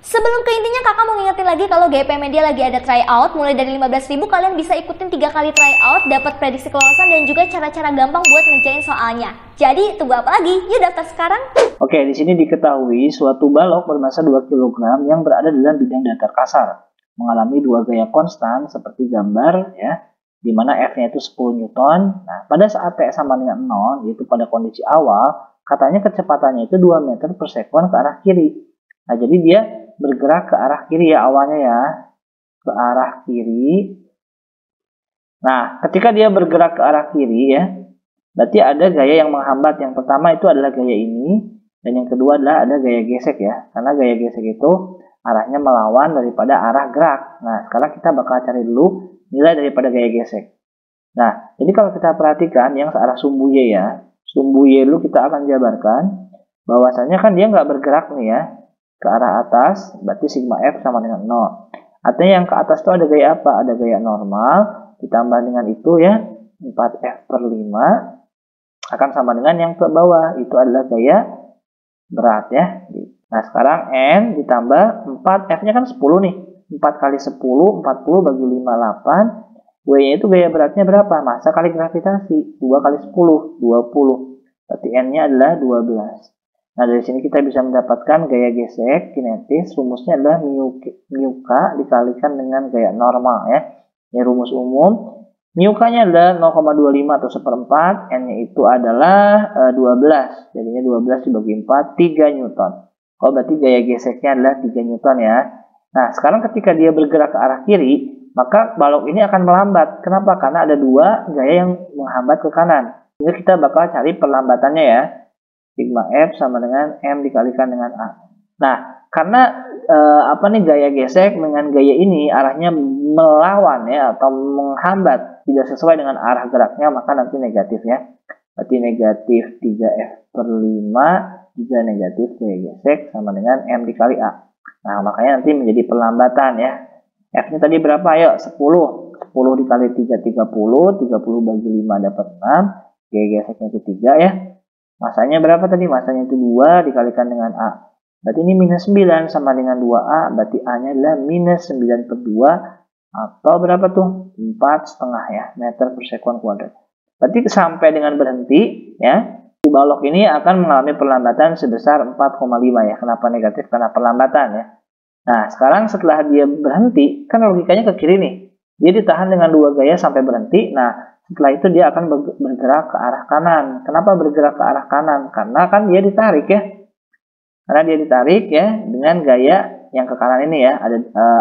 Sebelum ke intinya, kakak mau ngingetin lagi kalau GP Media lagi ada tryout. Mulai dari 15.000 kalian bisa ikutin 3 kali tryout, dapat prediksi kelolosan dan juga cara-cara gampang buat ngerjain soalnya. Jadi tunggu apa lagi? Yuk daftar sekarang. Oke, di sini diketahui suatu balok bermassa 2 kg yang berada dalam bidang datar kasar mengalami dua gaya konstan seperti gambar ya, di mana F-nya itu 10 Newton. Nah, pada saat T sama dengan 0, yaitu pada kondisi awal, katanya kecepatannya itu 2 meter per sekon ke arah kiri. Nah, jadi dia bergerak ke arah kiri ya awalnya ya, ke arah kiri. Nah, ketika dia bergerak ke arah kiri ya, berarti ada gaya yang menghambat. Yang pertama itu adalah gaya ini, dan yang kedua adalah ada gaya gesek ya, karena gaya gesek itu arahnya melawan daripada arah gerak. Nah, sekarang kita bakal cari dulu nilai daripada gaya gesek. Nah, jadi kalau kita perhatikan yang searah sumbu Y ya, sumbu Y dulu kita akan jabarkan bahwasanya kan dia nggak bergerak nih ya, ke arah atas, berarti sigma F sama dengan 0. Artinya yang ke atas itu ada gaya apa? Ada gaya normal, ditambah dengan itu ya, 4F per 5, akan sama dengan yang ke bawah, itu adalah gaya berat ya. Nah, sekarang N ditambah 4, F-nya kan 10 nih. 4 kali 10, 40 bagi 5, 8. W-nya itu gaya beratnya berapa? Massa kali gravitasi. 2 kali 10, 20. Berarti N-nya adalah 12. Nah, dari sini kita bisa mendapatkan gaya gesek kinetis. Rumusnya adalah mu K dikalikan dengan gaya normal ya. Ini rumus umum. Mu K-nya adalah 0,25 atau 1/4. N-nya itu adalah 12. Jadinya 12 dibagi 4, 3 Newton. Oh, berarti gaya geseknya adalah 3 Newton ya. Nah, sekarang ketika dia bergerak ke arah kiri, maka balok ini akan melambat. Kenapa? Karena ada dua gaya yang menghambat ke kanan. Jadi kita bakal cari perlambatannya ya. Sigma F sama dengan M dikalikan dengan A. Nah, karena gaya gesek dengan gaya ini arahnya melawan ya, atau menghambat, tidak sesuai dengan arah geraknya, maka nanti negatif ya. Berarti negatif 3F per 5 juga negatif gaya gesek sama dengan M dikali A. Nah, makanya nanti menjadi perlambatan ya. F-nya tadi berapa? Ayo, 10. 10 dikali 3, 30. 30 bagi 5 dapat 6. Gaya geseknya itu 3 ya. Masanya berapa tadi? Masanya itu 2 dikalikan dengan A. Berarti ini minus 9 sama dengan 2A. Berarti A-nya adalah minus 9 per 2. Atau berapa tuh? 4,5 ya, meter per sekon kuadrat. Berarti sampai dengan berhenti ya, si balok ini akan mengalami perlambatan sebesar 4,5 ya. Kenapa negatif? Karena perlambatan ya. Nah, sekarang setelah dia berhenti, kan logikanya ke kiri nih. Dia ditahan dengan dua gaya sampai berhenti. Nah, setelah itu dia akan bergerak ke arah kanan. Kenapa bergerak ke arah kanan? Karena kan dia ditarik ya. Karena dia ditarik ya dengan gaya yang ke kanan ini ya.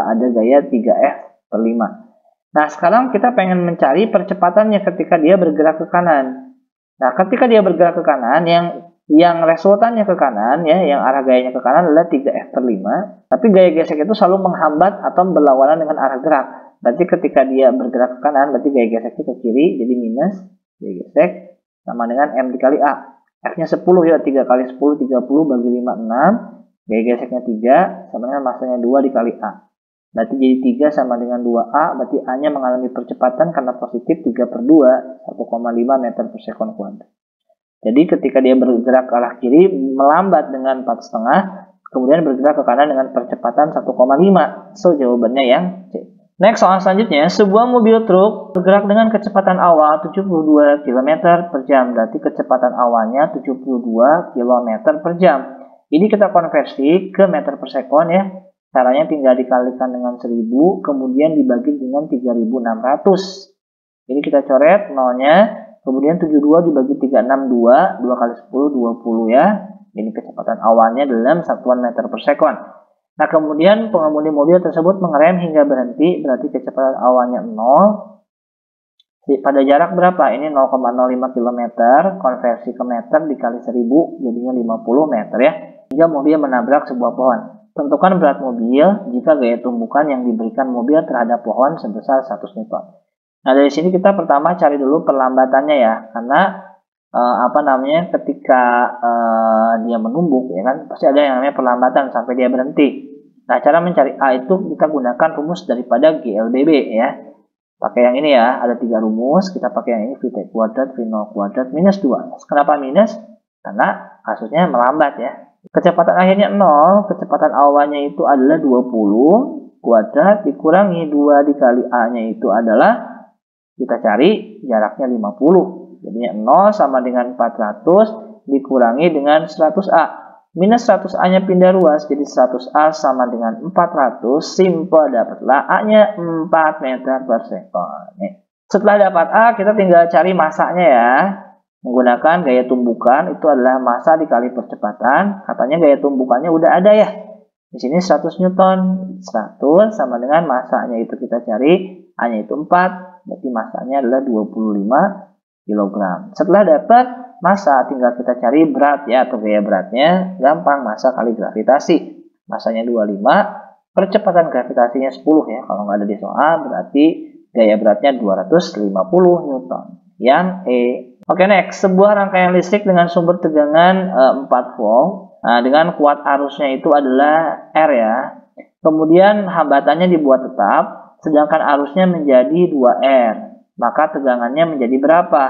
Ada gaya 3F per 5. Nah, sekarang kita pengen mencari percepatannya ketika dia bergerak ke kanan. Nah, ketika dia bergerak ke kanan, yang resultannya ke kanan ya, yang arah gayanya ke kanan adalah 3F per 5. Tapi gaya gesek itu selalu menghambat atau berlawanan dengan arah gerak. Berarti ketika dia bergerak ke kanan, berarti gaya geseknya ke kiri, jadi minus gaya gesek sama dengan M dikali A. F-nya 10 ya, 3 kali 10, 30 bagi 5, 6. Gaya geseknya 3 sama dengan massanya 2 dikali A. Berarti jadi 3 sama dengan 2A, berarti A-nya mengalami percepatan karena positif 3 per 2, 1,5 meter per sekon kuadrat. Jadi ketika dia bergerak ke arah kiri, melambat dengan 4,5, kemudian bergerak ke kanan dengan percepatan 1,5. So, jawabannya yang C. Next, soal selanjutnya, sebuah mobil truk bergerak dengan kecepatan awal 72 km per jam. Berarti kecepatan awalnya 72 km per jam. Ini kita konversi ke meter per sekon ya. Caranya tinggal dikalikan dengan 1000, kemudian dibagi dengan 3600. Ini kita coret nolnya, kemudian 72 dibagi 362, 2 kali 10, 20 ya. Ini kecepatan awalnya dalam satuan meter per sekon. Nah, kemudian pengemudi mobil tersebut mengerem hingga berhenti, berarti kecepatan awalnya 0. Pada jarak berapa? Ini 0,05 km, konversi ke meter dikali 1000, jadinya 50 meter ya. Hingga mobil menabrak sebuah pohon. Tentukan berat mobil jika gaya tumbukan yang diberikan mobil terhadap pohon sebesar 100 Newton. Nah, dari sini kita pertama cari dulu perlambatannya ya, karena ketika dia menumbuk ya kan pasti ada yang namanya perlambatan sampai dia berhenti. Nah, cara mencari A itu kita gunakan rumus daripada GLBB ya. Pakai yang ini ya, ada 3 rumus, kita pakai yang ini VT kuadrat V0 kuadrat minus 2. Kenapa minus? Karena kasusnya melambat ya. Kecepatan akhirnya 0, kecepatan awalnya itu adalah 20 kuadrat dikurangi 2 dikali A-nya itu adalah, kita cari jaraknya 50. Jadinya 0 sama dengan 400 dikurangi dengan 100A. Minus 100A-nya pindah ruas, jadi 100A sama dengan 400. Simple, dapatlah A-nya 4 meter per sekon. Setelah dapat A, kita tinggal cari masanya ya. Menggunakan gaya tumbukan, itu adalah massa dikali percepatan. Katanya gaya tumbukannya udah ada ya. Di sini 100 Newton. 100 sama dengan masanya itu kita cari. A-nya itu 4, berarti masanya adalah 25 kg. Setelah dapat massa, tinggal kita cari berat ya, atau gaya beratnya. Gampang, massa kali gravitasi. Massanya 25, percepatan gravitasinya 10 ya. Kalau nggak ada di soal, berarti gaya beratnya 250 Newton. Yang E. Oke, next. Sebuah rangkaian listrik dengan sumber tegangan 4 volt. Nah, dengan kuat arusnya itu adalah R ya. Kemudian hambatannya dibuat tetap, sedangkan arusnya menjadi 2R. Maka tegangannya menjadi berapa?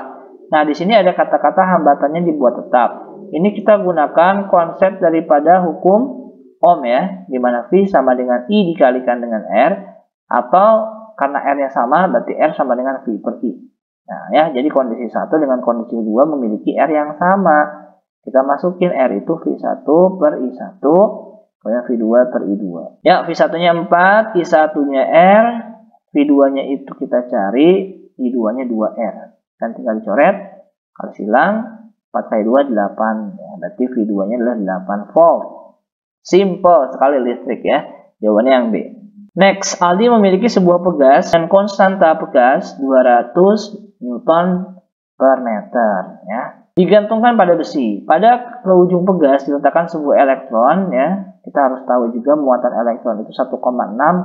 Nah, di sini ada kata-kata hambatannya dibuat tetap. Ini kita gunakan konsep daripada hukum Ohm ya, di mana V sama dengan I dikalikan dengan R, atau karena R-nya sama, berarti R sama dengan V per I. Nah ya, jadi kondisi 1 dengan kondisi 2 memiliki R yang sama. Kita masukin R itu V1 per I1, kemudian V2 per I2. Ya, V1-nya 4, I1-nya R, V2-nya itu kita cari, I2-nya 2R. Dan tinggal dicoret, kalau silang, 4 kali 2, 8. Ya, berarti V2-nya adalah 8 volt. Simple sekali listrik ya. Jawabannya yang B. Next, Aldi memiliki sebuah pegas dan konstanta pegas 200 Newton per meter. Ya. Digantungkan pada besi. Pada ujung pegas diletakkan sebuah elektron. Ya. Kita harus tahu juga muatan elektron itu 1,6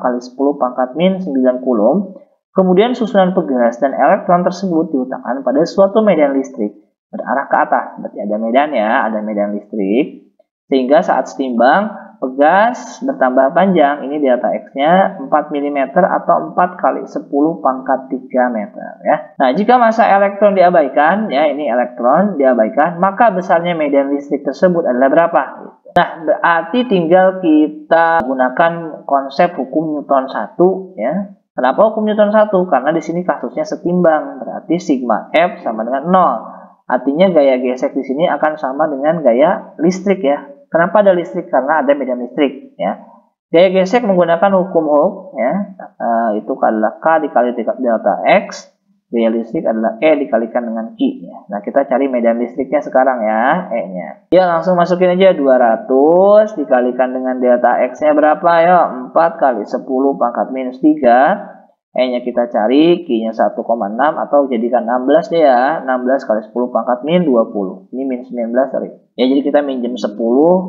kali 10 pangkat min 9 coulomb. Kemudian susunan pegas dan elektron tersebut diletakkan pada suatu medan listrik berarah ke atas. Berarti ada medan ya, ada medan listrik. Sehingga saat setimbang, pegas bertambah panjang. Ini delta X-nya 4 mm atau 4 kali 10 pangkat 3 meter. Ya. Nah, jika massa elektron diabaikan, ya ini elektron diabaikan, maka besarnya medan listrik tersebut adalah berapa? Nah, berarti tinggal kita gunakan konsep hukum Newton 1. Ya. Kenapa hukum Newton 1? Karena di sini kasusnya setimbang. Berarti sigma F sama dengan 0. Artinya gaya gesek di sini akan sama dengan gaya listrik ya. Kenapa ada listrik? Karena ada medan listrik ya. Gaya gesek menggunakan hukum Hooke ya. Itu adalah K dikali delta X. Gaya listrik adalah E dikalikan dengan Q ya. Nah, kita cari medan listriknya sekarang ya, E-nya. Ya, langsung masukin aja 200 dikalikan dengan delta X-nya berapa ya? 4 kali 10 pangkat minus 3. E-nya kita cari, Q-nya 1,6 atau jadikan 16 deh ya. 16 kali 10 pangkat min 20. Ini min 19 sorry. Ya, jadi kita minjem 10,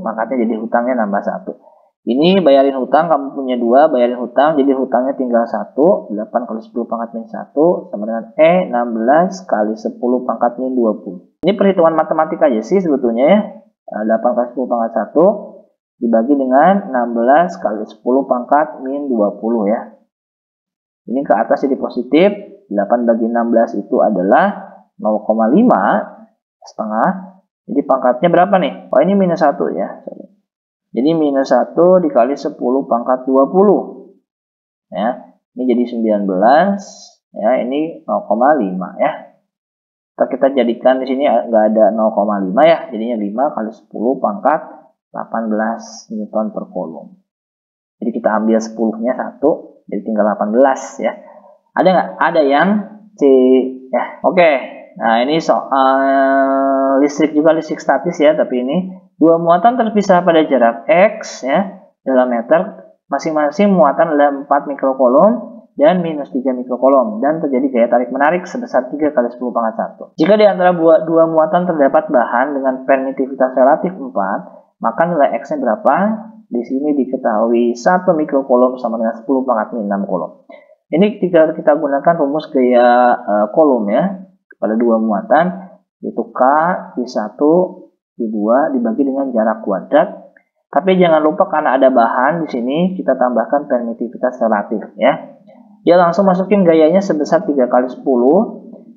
pangkatnya jadi hutangnya nambah 1. Ini bayarin hutang, kamu punya 2, bayarin hutang, jadi hutangnya tinggal 1. 8 kali 10 pangkat min 1 sama dengan E 16 kali 10 pangkat min 20. Ini perhitungan matematika aja sih sebetulnya ya. 8 kali 10 pangkat 1 dibagi dengan 16 kali 10 pangkat min 20 ya. Ini ke atas jadi positif, 8 bagi 16 itu adalah 0,5 setengah. Jadi pangkatnya berapa nih? Oh, ini minus 1 ya. Jadi minus 1 dikali 10 pangkat 20. Ya, ini jadi 19. Ya, ini 0,5 ya. Kita jadikan di sini nggak ada 0,5 ya. Jadinya 5 kali 10 pangkat 18 Newton per coulomb. Jadi kita ambil 10-nya 1. Jadi tinggal 18 ya. Ada nggak? Ada yang C ya. Oke. Nah, ini soal listrik juga, listrik statis ya, tapi ini dua muatan terpisah pada jarak X ya dalam meter. Masing-masing muatan adalah 4 mikrocoulomb dan minus 3 mikrocoulomb dan terjadi gaya tarik menarik sebesar 3 kali 10 pangkat 1. Jika di antara dua muatan terdapat bahan dengan permitivitas relatif 4, maka nilai X-nya berapa? Di sini diketahui 1 mikrocoulomb sama dengan 10 pangkat min 6 coulomb. Ini kita gunakan rumus gaya coulomb ya pada dua muatan, yaitu K I1 I2 dibagi dengan jarak kuadrat. Tapi jangan lupa karena ada bahan di sini kita tambahkan permitivitas relatif ya. Ya, langsung masukin gayanya sebesar 3 kali 10,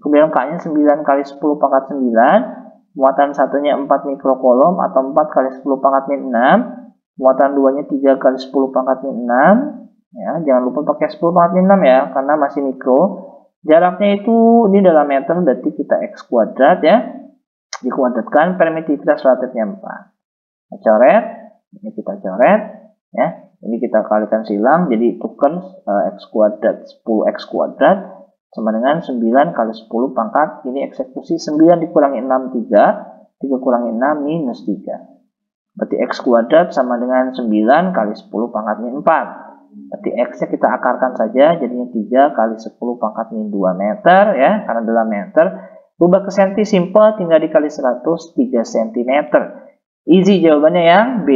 kemudian K-nya 9 kali 10 pangkat 9 muatan satunya 4 mikrokolom atau 4 kali 10 pangkat min 6, muatan 2-nya 3 kali 10 pangkat min 6, ya, jangan lupa pakai 10 pangkat min 6 ya, karena masih mikro. Jaraknya itu ini dalam meter, berarti kita X kuadrat ya, dikuadratkan, permitivitas relatifnya 4. Kita coret, ini kita coret, ya, ini kita kalikan silang, jadi tukar X kuadrat, 10X kuadrat, sama dengan 9 kali 10 pangkat, ini eksekusi 9 dikurangi 6, 3, 3 kurangi 6, minus 3. Berarti X kuadrat sama dengan 9 kali 10 pangkat min 4. Berarti X-nya kita akarkan saja, jadinya 3 kali 10 pangkat min 2 meter, ya, karena dalam meter. Rubah ke senti simple, tinggal dikali 100, 3 cm. Easy jawabannya yang B.